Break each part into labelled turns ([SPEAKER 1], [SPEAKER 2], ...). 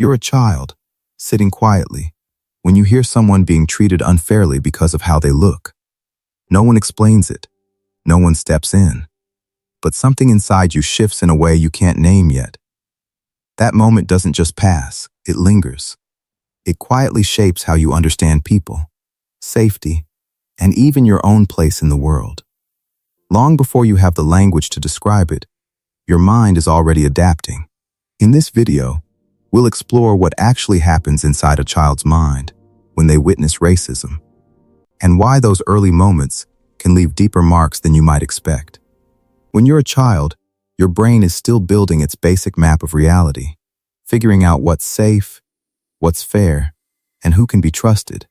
[SPEAKER 1] You're a child, sitting quietly, when you hear someone being treated unfairly because of how they look. No one explains it. No one steps in. But something inside you shifts in a way you can't name yet. That moment doesn't just pass, it lingers. It quietly shapes how you understand people, safety, and even your own place in the world. Long before you have the language to describe it, your mind is already adapting. In this video, we'll explore what actually happens inside a child's mind when they witness racism, and why those early moments can leave deeper marks than you might expect. When you're a child, your brain is still building its basic map of reality, figuring out what's safe, what's fair, and who can be trusted.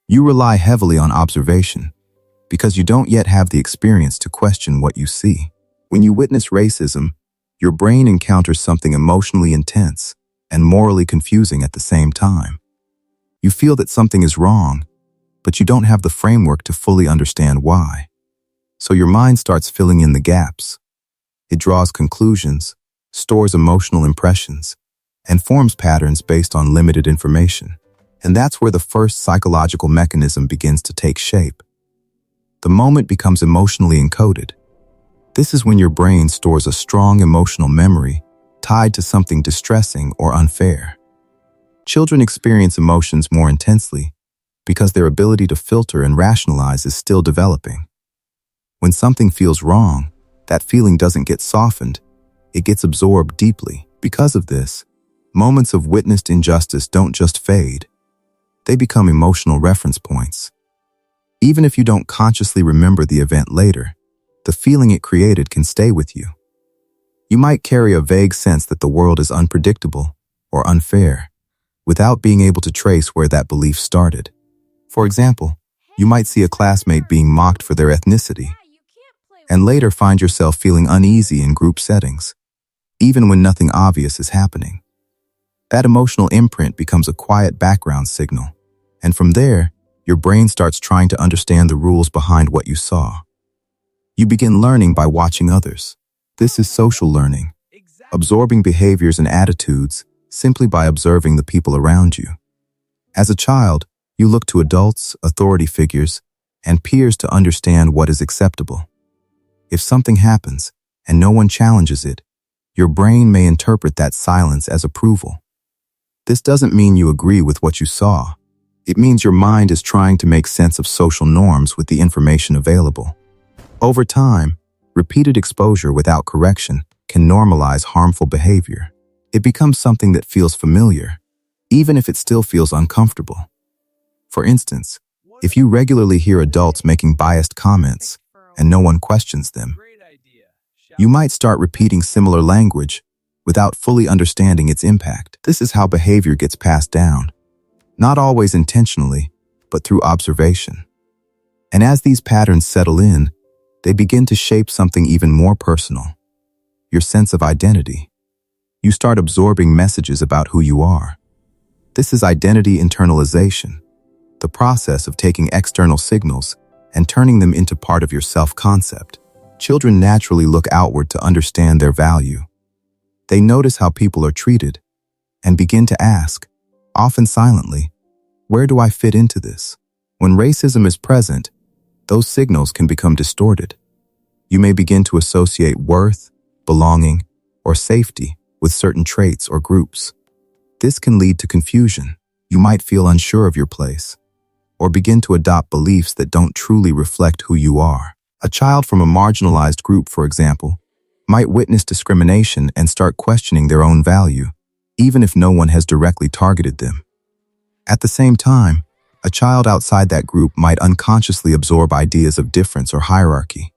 [SPEAKER 1] You rely heavily on observation because you don't yet have the experience to question what you see. When you witness racism, your brain encounters something emotionally intense and morally confusing at the same time. You feel that something is wrong, but you don't have the framework to fully understand why. So your mind starts filling in the gaps. It draws conclusions, stores emotional impressions, and forms patterns based on limited information. And that's where the first psychological mechanism begins to take shape. The moment becomes emotionally encoded. This is when your brain stores a strong emotional memory tied to something distressing or unfair. Children experience emotions more intensely because their ability to filter and rationalize is still developing. When something feels wrong, that feeling doesn't get softened, it gets absorbed deeply. Because of this, moments of witnessed injustice don't just fade, they become emotional reference points. Even if you don't consciously remember the event later, the feeling it created can stay with you. You might carry a vague sense that the world is unpredictable or unfair, without being able to trace where that belief started. For example, you might see a classmate being mocked for their ethnicity, and later find yourself feeling uneasy in group settings, even when nothing obvious is happening. That emotional imprint becomes a quiet background signal, and from there, your brain starts trying to understand the rules behind what you saw. You begin learning by watching others. This is social learning, absorbing behaviors and attitudes simply by observing the people around you. As a child, you look to adults, authority figures, and peers to understand what is acceptable. If something happens and no one challenges it, your brain may interpret that silence as approval. This doesn't mean you agree with what you saw. It means your mind is trying to make sense of social norms with the information available. Over time, repeated exposure without correction can normalize harmful behavior. It becomes something that feels familiar, even if it still feels uncomfortable. For instance, if you regularly hear adults making biased comments and no one questions them, you might start repeating similar language without fully understanding its impact. This is how behavior gets passed down, not always intentionally, but through observation. And as these patterns settle in, they begin to shape something even more personal: your sense of identity. You start absorbing messages about who you are. This is identity internalization, the process of taking external signals and turning them into part of your self-concept. Children naturally look outward to understand their value. They notice how people are treated and begin to ask, often silently, where do I fit into this? When racism is present, those signals can become distorted. You may begin to associate worth, belonging, or safety with certain traits or groups. This can lead to confusion. You might feel unsure of your place, or begin to adopt beliefs that don't truly reflect who you are. A child from a marginalized group, for example, might witness discrimination and start questioning their own value, even if no one has directly targeted them. At the same time, a child outside that group might unconsciously absorb ideas of difference or hierarchy.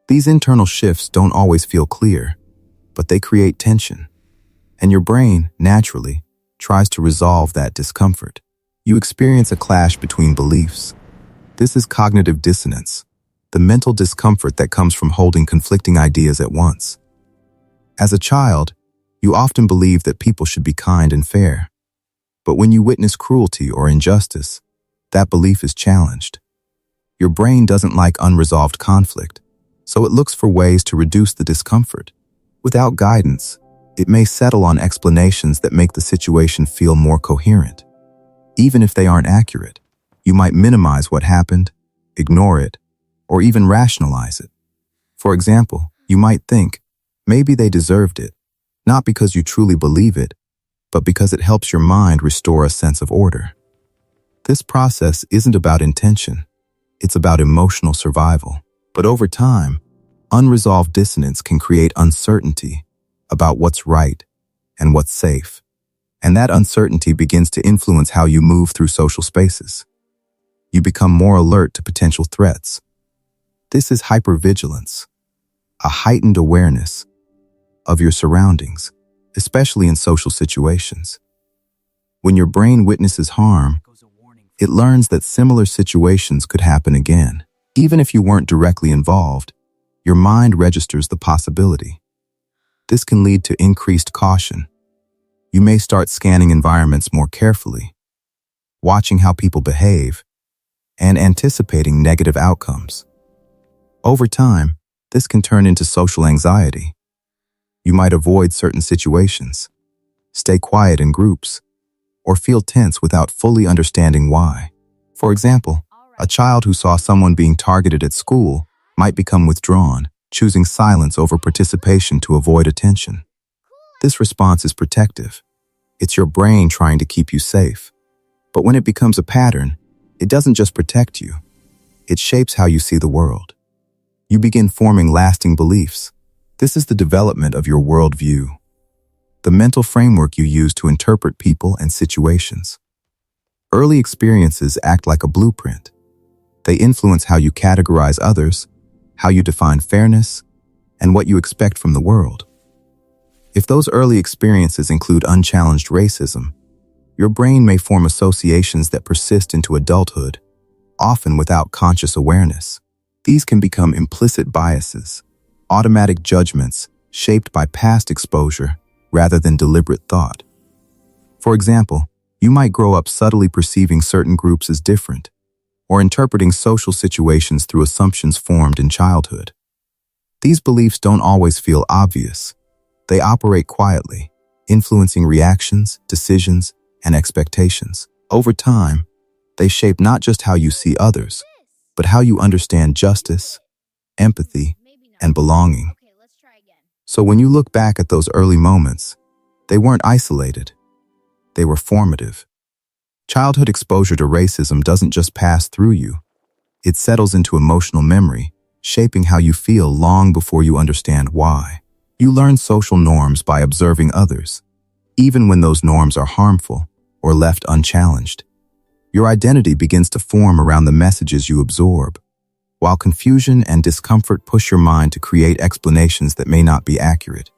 [SPEAKER 1] These internal shifts don't always feel clear, but they create tension, and your brain, naturally, tries to resolve that discomfort. You experience a clash between beliefs. This is cognitive dissonance, the mental discomfort that comes from holding conflicting ideas at once. As a child, you often believe that people should be kind and fair. But when you witness cruelty or injustice, that belief is challenged. Your brain doesn't like unresolved conflict, so it looks for ways to reduce the discomfort. Without guidance, It may settle on explanations that make the situation feel more coherent. Even if they aren't accurate, you might minimize what happened, ignore it, or even rationalize it. For example, you might think, maybe they deserved it, not because you truly believe it, but because it helps your mind restore a sense of order. This process isn't about intention, it's about emotional survival. But over time, unresolved dissonance can create uncertainty about what's right and what's safe. And that uncertainty begins to influence how you move through social spaces. You become more alert to potential threats. This is hypervigilance, a heightened awareness of your surroundings, especially in social situations. When your brain witnesses harm, it learns that similar situations could happen again. Even if you weren't directly involved, your mind registers the possibility. This can lead to increased caution. You may start scanning environments more carefully, watching how people behave, and anticipating negative outcomes. Over time, this can turn into social anxiety. You might avoid certain situations, stay quiet in groups, or feel tense without fully understanding why. For example, a child who saw someone being targeted at school might become withdrawn, choosing silence over participation to avoid attention. This response is protective. It's your brain trying to keep you safe. But when it becomes a pattern, it doesn't just protect you. It shapes how you see the world. You begin forming lasting beliefs. This is the development of your worldview, the mental framework you use to interpret people and situations. Early experiences act like a blueprint. They influence how you categorize others, how you define fairness, and what you expect from the world. If those early experiences include unchallenged racism, your brain may form associations that persist into adulthood, often without conscious awareness. These can become implicit biases, automatic judgments shaped by past exposure rather than deliberate thought. For example, you might grow up subtly perceiving certain groups as different, or interpreting social situations through assumptions formed in childhood. These beliefs don't always feel obvious. They operate quietly, influencing reactions, decisions, and expectations. Over time, they shape not just how you see others, but how you understand justice, empathy, and belonging. So when you look back at those early moments, they weren't isolated. They were formative. Childhood exposure to racism doesn't just pass through you. It settles into emotional memory, shaping how you feel long before you understand why. You learn social norms by observing others, even when those norms are harmful or left unchallenged. Your identity begins to form around the messages you absorb, while confusion and discomfort push your mind to create explanations that may not be accurate.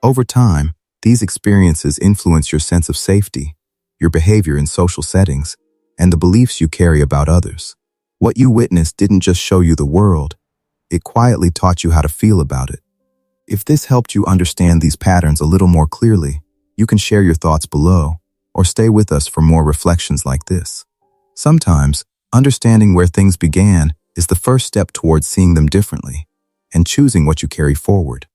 [SPEAKER 1] Over time, these experiences influence your sense of safety, your behavior in social settings, and the beliefs you carry about others. What you witnessed didn't just show you the world, it quietly taught you how to feel about it. If this helped you understand these patterns a little more clearly, you can share your thoughts below, or stay with us for more reflections like this. Sometimes, understanding where things began is the first step towards seeing them differently and choosing what you carry forward.